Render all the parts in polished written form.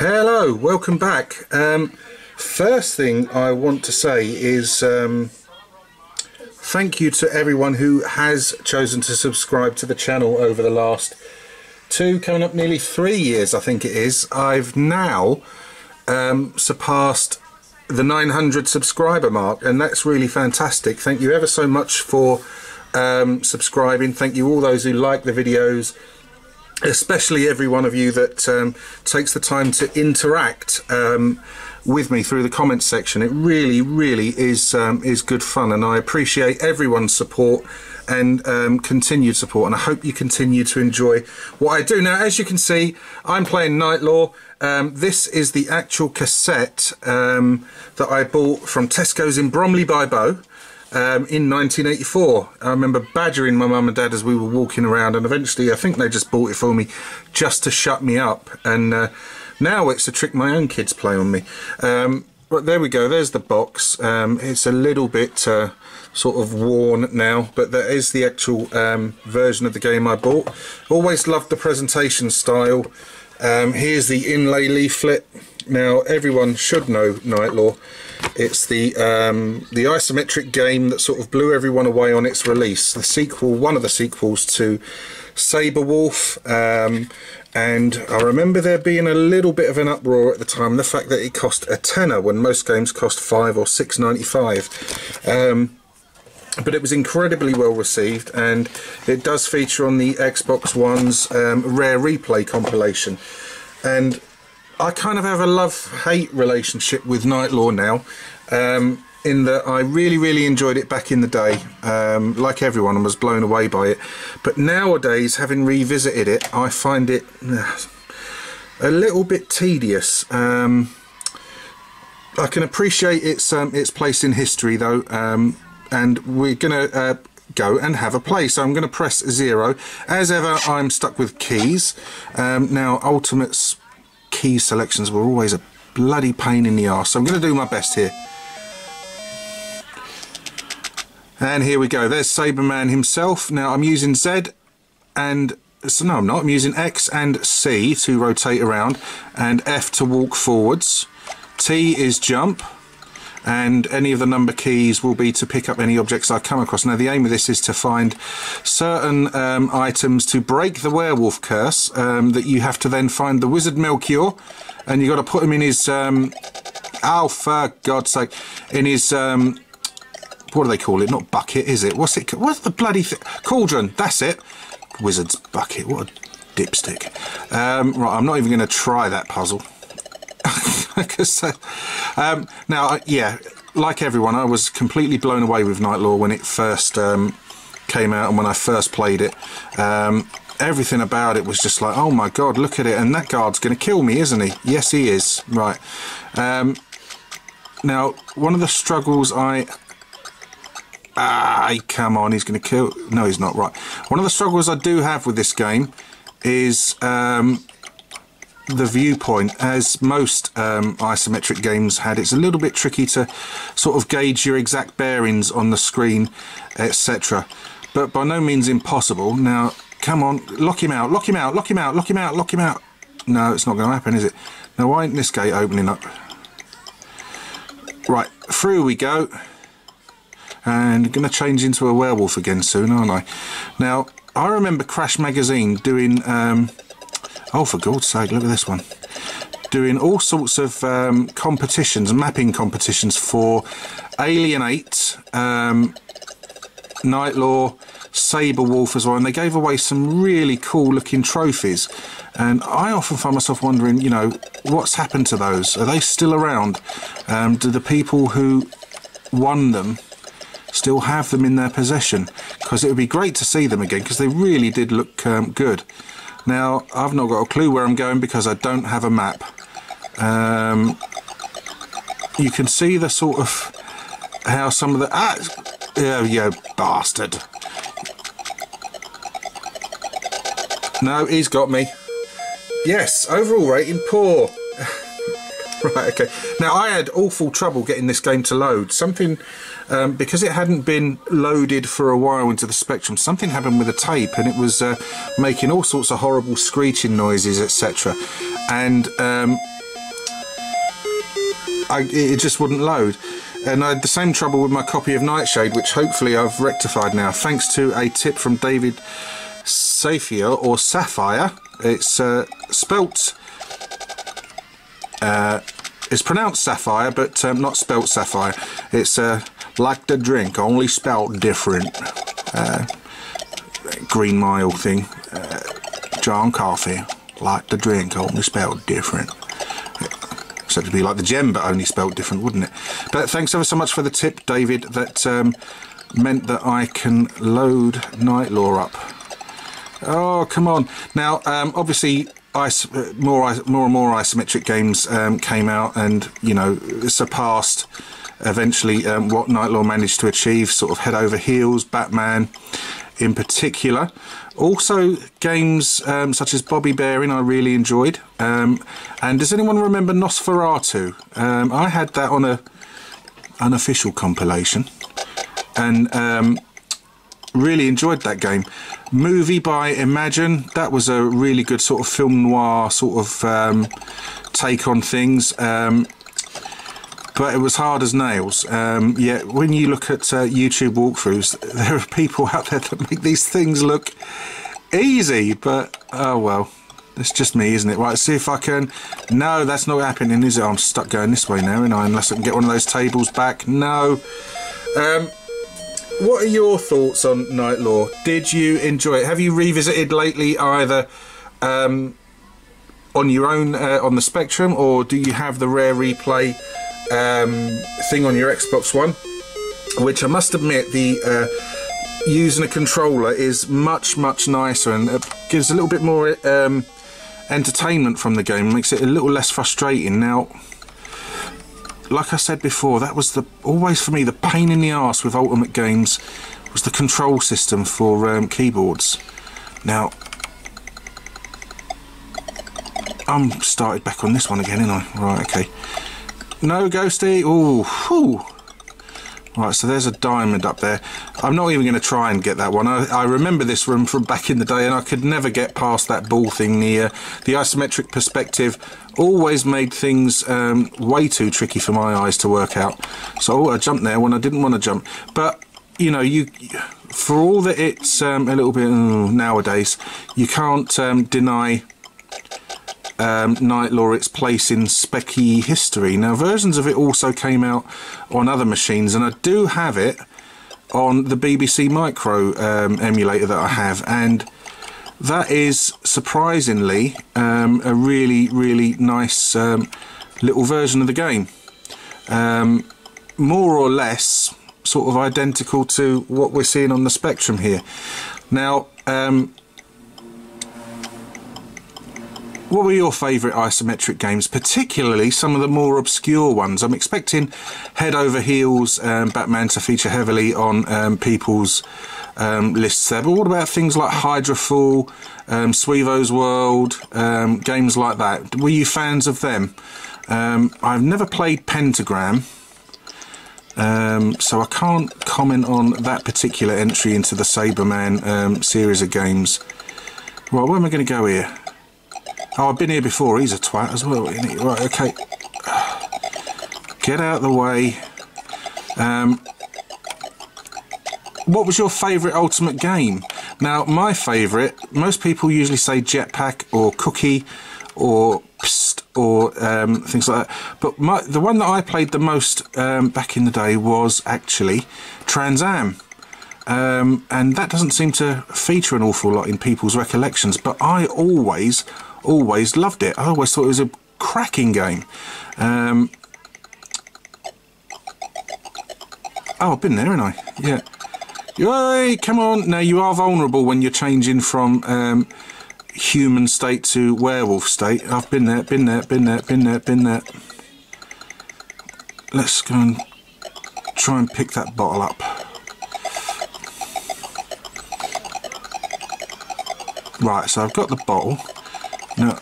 Hello, welcome back. First thing I want to say is thank you to everyone who has chosen to subscribe to the channel over the last 2, coming up nearly 3 years, I think it is. I've now surpassed the 900 subscriber mark, and that's really fantastic. Thank you ever so much for subscribing. Thank you all those who like the videos, especially every one of you that takes the time to interact with me through the comments section. It really is good fun, and I appreciate everyone's support and continued support, and I hope you continue to enjoy what I do. Now, as you can see, I'm playing Night Law. This is the actual cassette that I bought from Tesco's in Bromley by Bow in 1984. I remember badgering my mum and dad as we were walking around, and eventually I think they just bought it for me just to shut me up, and now it's a trick my own kids play on me. But there we go, there's the box. It's a little bit sort of worn now, but that is the actual version of the game I bought. Always loved the presentation style. Here's the inlay leaflet. Now everyone should know Night Law. It's the isometric game that sort of blew everyone away on its release. The sequel, one of the sequels to Sabre Wolf, and I remember there being a little bit of an uproar at the time, the fact that it cost a tenner when most games cost $5 or $6.95. But it was incredibly well received, and it does feature on the Xbox One's Rare Replay compilation. And I kind of have a love-hate relationship with Night Law now, in that I really enjoyed it back in the day, like everyone, and was blown away by it. But nowadays, having revisited it, I find it a little bit tedious. I can appreciate its place in history, though, and we're going to go and have a play. So I'm going to press 0. As ever, I'm stuck with keys. Now, Ultimate's key selections were always a bloody pain in the arse, so I'm going to do my best here. And here we go, there's Sabreman himself. Now I'm using Z and, so no I'm not, I'm using X and C to rotate around, and F to walk forwards. T is jump, and any of the number keys will be to pick up any objects I come across. Now the aim of this is to find certain items to break the werewolf curse, that you have to then find the wizard Melchior, and you've got to put him in his, oh for God's sake, in his, what do they call it? Not bucket, is it? What's it? What's the bloody thing? Cauldron, that's it. Wizard's bucket, what a dipstick. Right, I'm not even going to try that puzzle. Now, yeah, like everyone, I was completely blown away with Night Law when it first came out, and when I first played it. Everything about it was just like, oh my God, look at it, and that guard's going to kill me, isn't he? Yes, he is. Right. Now, one of the struggles come on, he's going to kill... No, he's not. Right. One of the struggles I do have with this game is the viewpoint. As most isometric games had, it's a little bit tricky to sort of gauge your exact bearings on the screen, etc. But by no means impossible. Now, come on, lock him out, lock him out, lock him out, lock him out, lock him out. No, it's not going to happen, is it? Now, why ain't this gate opening up? Right, through we go. And going to change into a werewolf again soon, aren't I? Now, I remember Crash Magazine doing, oh for God's sake, look at this one, doing all sorts of competitions, mapping competitions for Alien 8, Night Law, Sabre Wolf as well, and they gave away some really cool looking trophies, and I often find myself wondering, you know, what's happened to those? Are they still around? Do the people who won them still have them in their possession? Because it would be great to see them again, because they really did look good. Now, I've not got a clue where I'm going because I don't have a map. You can see the sort of how some of the... Oh, you bastard. No, he's got me. Yes, overall rating poor. Right, okay. Now, I had awful trouble getting this game to load. Something, because it hadn't been loaded for a while into the Spectrum, something happened with the tape, and it was making all sorts of horrible screeching noises, etc. And it just wouldn't load. And I had the same trouble with my copy of Nightshade, which hopefully I've rectified now, thanks to a tip from David Sapphire, or Sapphire. It's spelt... it's pronounced Sapphire, but not spelt Sapphire. It's like the drink, only spelt different. Green Mile thing. John Coffee, like the drink, only spelled different. So it'd be like the gem, but only spelled different, wouldn't it? But thanks ever so much for the tip, David. That meant that I can load Nightlaw up. Oh, come on. Now, obviously, more and more isometric games came out, and, you know, surpassed eventually what Nightlaw managed to achieve, sort of head over heels, Batman in particular. Also, games such as Bobby Bearing I really enjoyed. And does anyone remember Nosferatu? I had that on a unofficial compilation, and really enjoyed that game. Movie by Imagine, that was a really good sort of film noir sort of take on things. But it was hard as nails. Yeah, when you look at YouTube walkthroughs, there are people out there that make these things look easy, but oh well, it's just me, isn't it? Right, see if I can... No, that's not happening, is it? I'm stuck going this way now, aren't I? Unless I can get one of those tables back. No. What are your thoughts on Nightlaw? Did you enjoy it? Have you revisited lately, either on your own on the Spectrum, or do you have the rare replay thing on your Xbox One? Which I must admit, the using a controller is much nicer, and it gives a little bit more entertainment from the game, makes it a little less frustrating. Now, like I said before, that was always for me the pain in the arse with Ultimate games, was the control system for keyboards. Now, I'm started back on this one again, ain't I? Right, okay. No, Ghosty. Ooh, whew. Right, so there's a diamond up there. I'm not even going to try and get that one. I remember this room from back in the day, and I could never get past that ball thing. The isometric perspective always made things way too tricky for my eyes to work out. So I jumped there when I didn't want to jump. But, you know, for all that it's a little bit nowadays, you can't deny Nightlaw its place in specky history. Now, versions of it also came out on other machines, and I do have it on the BBC Micro emulator that I have, and that is surprisingly a really nice little version of the game, more or less sort of identical to what we're seeing on the Spectrum here. Now, what were your favourite isometric games, particularly some of the more obscure ones? I'm expecting Head Over Heels Batman to feature heavily on people's lists there, but what about things like Hydrafall, Sweevo's World, games like that? Were you fans of them? I've never played Pentagram, so I can't comment on that particular entry into the Saberman series of games. Right, where am I going to go here? Oh, I've been here before. He's a twat as well, isn't he? Right, okay. Get out of the way. What was your favourite Ultimate game? Now, my favourite, most people usually say Jetpack or Cookie or Psst or things like that. But the one that I played the most back in the day was actually Trans Am. And that doesn't seem to feature an awful lot in people's recollections, but I always loved it. I always thought it was a cracking game. Oh, I've been there, haven't I? Yeah. Hey, come on. Now, you are vulnerable when you're changing from human state to werewolf state. I've been there, been there. Let's go and try and pick that bottle up. Right, so I've got the bottle. Now,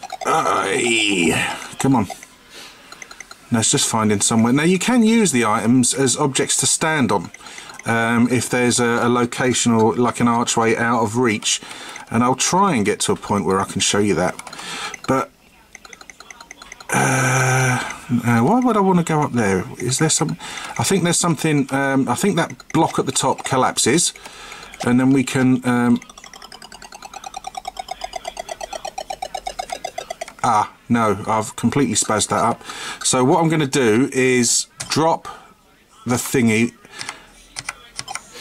come on. Let's just find in somewhere. Now, you can use the items as objects to stand on if there's a location or like an archway out of reach, and I'll try and get to a point where I can show you that. But Why would I want to go up there? Is there some... I think there's something... I think that block at the top collapses, and then we can... no, I've completely spazzed that up. So what I'm going to do is drop the thingy,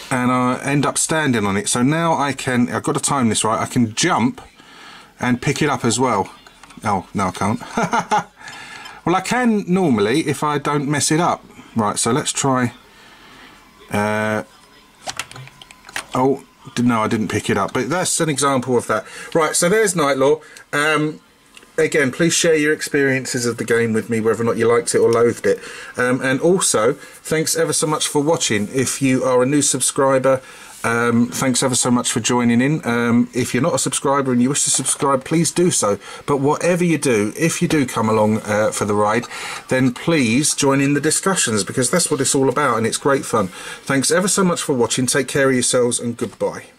and I end up standing on it. So now I can... I've got to time this right. I can jump and pick it up as well. Oh, no I can't. Well, I can normally if I don't mess it up. Right, so let's try... oh, no, I didn't pick it up. But that's an example of that. Right, so there's Nightlaw. Again, please share your experiences of the game with me, whether or not you liked it or loathed it. And also, thanks ever so much for watching. If you are a new subscriber, thanks ever so much for joining in. If you're not a subscriber and you wish to subscribe, please do so. But whatever you do, if you do come along for the ride, then please join in the discussions, because that's what it's all about, and it's great fun. Thanks ever so much for watching. Take care of yourselves, and goodbye.